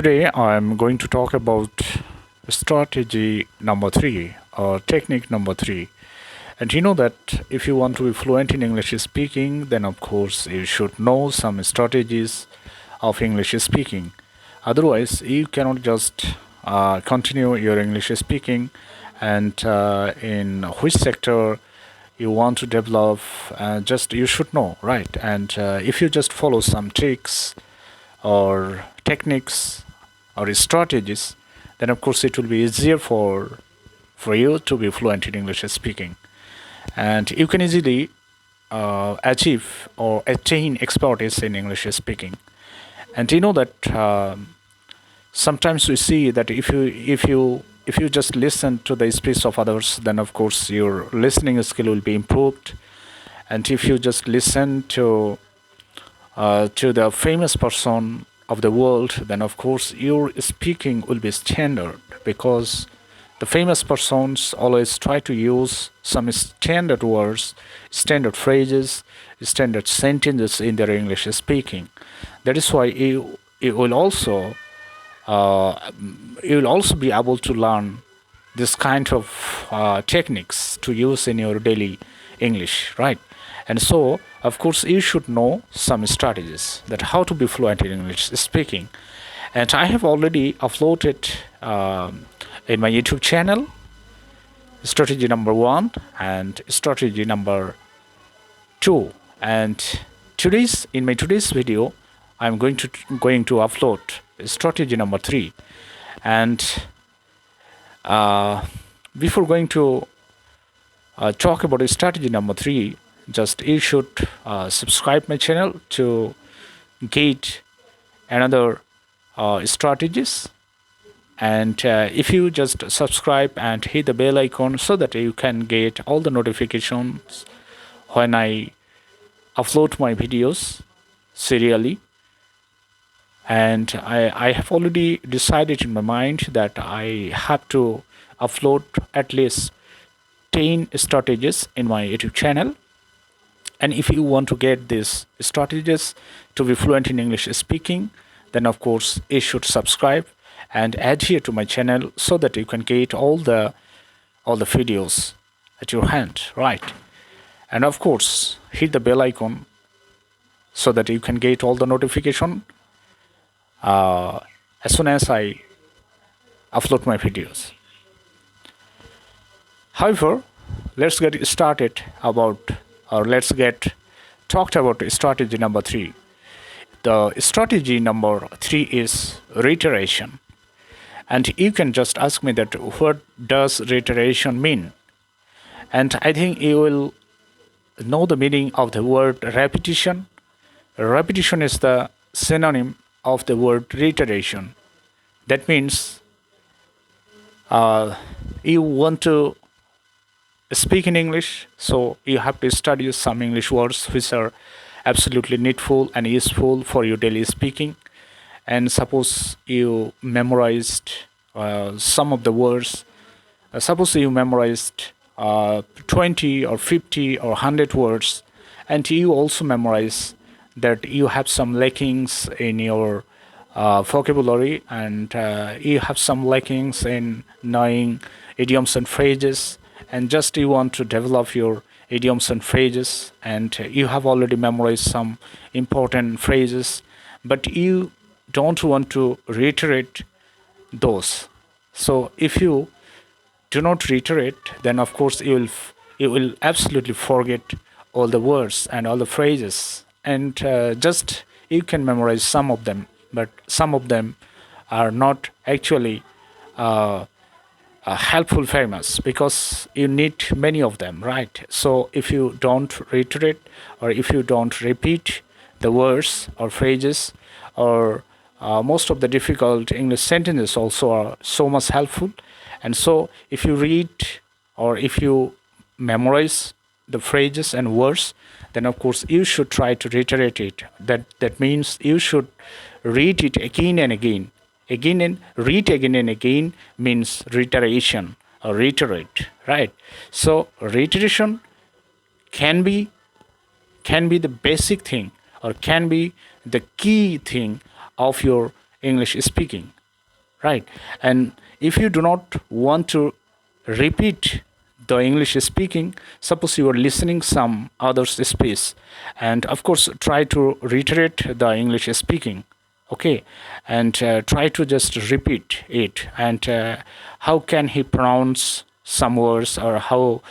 Today I'm going to talk about strategy number three or technique number three. And you know that if you want to be fluent in English speaking, then of course you should know some strategies of English speaking. Otherwise, you cannot just continue your English speaking and in which sector you want to develop, just you should know, right? And if you just follow some tricks or techniques or strategies, then of course it will be easier for you to be fluent in English speaking, and you can easily achieve or attain expertise in English speaking. And you know that sometimes we see that if you just listen to the speech of others, then of course your listening skill will be improved. And if you just listen to the famous person of the world, then of course your speaking will be standard, because the famous persons always try to use some standard words, standard phrases, standard sentences in their English speaking. That is why you will also uh, you will also be able to learn this kind of techniques to use in your daily English, right? And so, of course, you should know some strategies that how to be fluent in English speaking. And I have already uploaded in my YouTube channel strategy number one and strategy number two. And today's video, I'm going to upload strategy number three. And before going to talk about strategy number three, just you should subscribe my channel to get another strategies. And if you just subscribe and hit the bell icon, so that you can get all the notifications when I upload my videos serially. And I have already decided in my mind that I have to upload at least 10 strategies in my YouTube channel. And if you want to get these strategies to be fluent in English speaking, then of course you should subscribe and adhere to my channel, so that you can get all the videos at your hand, right? And of course hit the bell icon, so that you can get all the notification as soon as I upload my videos. However, let's get started about, or let's get talked about strategy number three. The strategy number three is reiteration. And you can just ask me that what does reiteration mean? And I think you will know the meaning of the word repetition. Repetition is the synonym of the word reiteration. That means you want to speak in English, so you have to study some English words which are absolutely needful and useful for your daily speaking. And suppose you memorized some of the words, suppose you memorized 20 or 50 or 100 words, and you also memorize that you have some lackings in your vocabulary, and you have some lackings in knowing idioms and phrases, and just you want to develop your idioms and phrases, and you have already memorized some important phrases, but you don't want to reiterate those. So if you do not reiterate, then of course you will absolutely forget all the words and all the phrases, and just you can memorize some of them, but some of them are not actually helpful famous, because you need many of them, right? So if you don't reiterate, or if you don't repeat the words or phrases, or most of the difficult English sentences also are so much helpful. And so if you read, or if you memorize the phrases and words, then of course you should try to reiterate it. That means you should read it again and again. Again and read again and again means reiteration or reiterate, right? So reiteration can be the basic thing, or can be the key thing of your English speaking, right? And if you do not want to repeat the English speaking, suppose you are listening some others space, and of course try to reiterate the English speaking, okay, and try to just repeat it, and how can he pronounce some words, or how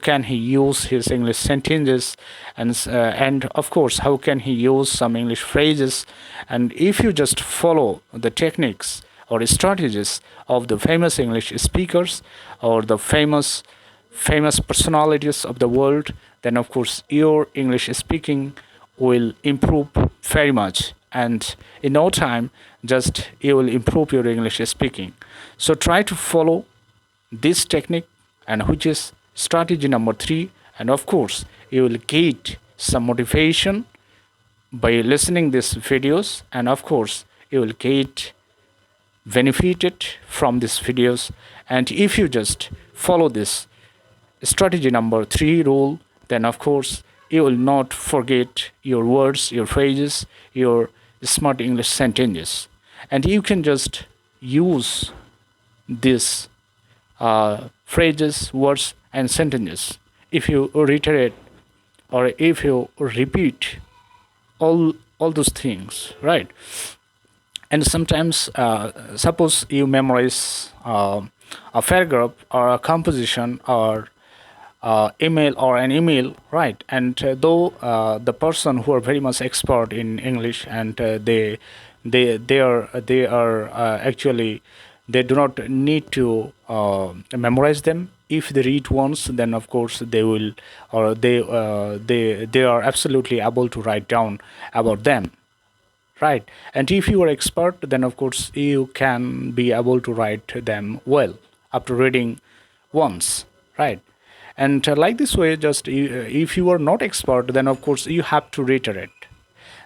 can he use his English sentences, and of course how can he use some English phrases. And if you just follow the techniques or strategies of the famous English speakers, or the famous personalities of the world, then of course your English speaking will improve very much, and in no time just you will improve your English speaking. So try to follow this technique, and which is strategy number 3, and of course you will get some motivation by listening these videos, and of course you will get benefited from these videos. And if you just follow this strategy number 3 rule, then of course you will not forget your words, your phrases, your smart English sentences, and you can just use these phrases, words, and sentences if you reiterate, or if you repeat all those things, right? And sometimes suppose you memorize a paragraph or a composition, or email or an email, right? And though the person who are very much expert in English, and they are actually, they do not need to memorize them. If they read once, then of course they will, or they are absolutely able to write down about them, right? And if you are expert, then of course you can be able to write them well after reading once, right? And like this way, just if you are not expert, then of course you have to reiterate.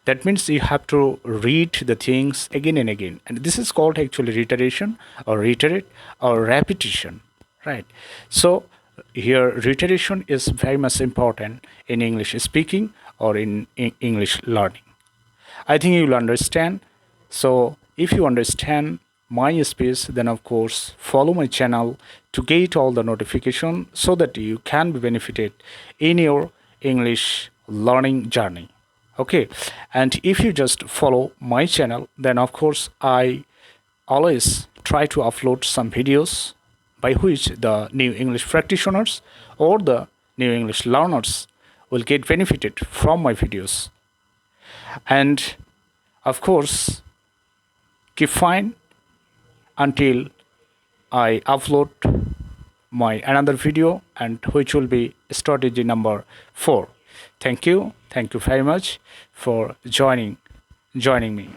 That means you have to read the things again and again, and this is called actually reiteration, or reiterate, or repetition, right? So here reiteration is very much important in English speaking, or in English learning. I think you will understand. So if you understand my space, then of course follow my channel to get all the notification, so that you can be benefited in your English learning journey. Okay, and if you just follow my channel, then of course I always try to upload some videos by which the new English practitioners or the new English learners will get benefited from my videos. And of course keep fine until I upload my another video, and which will be strategy number 4. Thank you very much for joining me.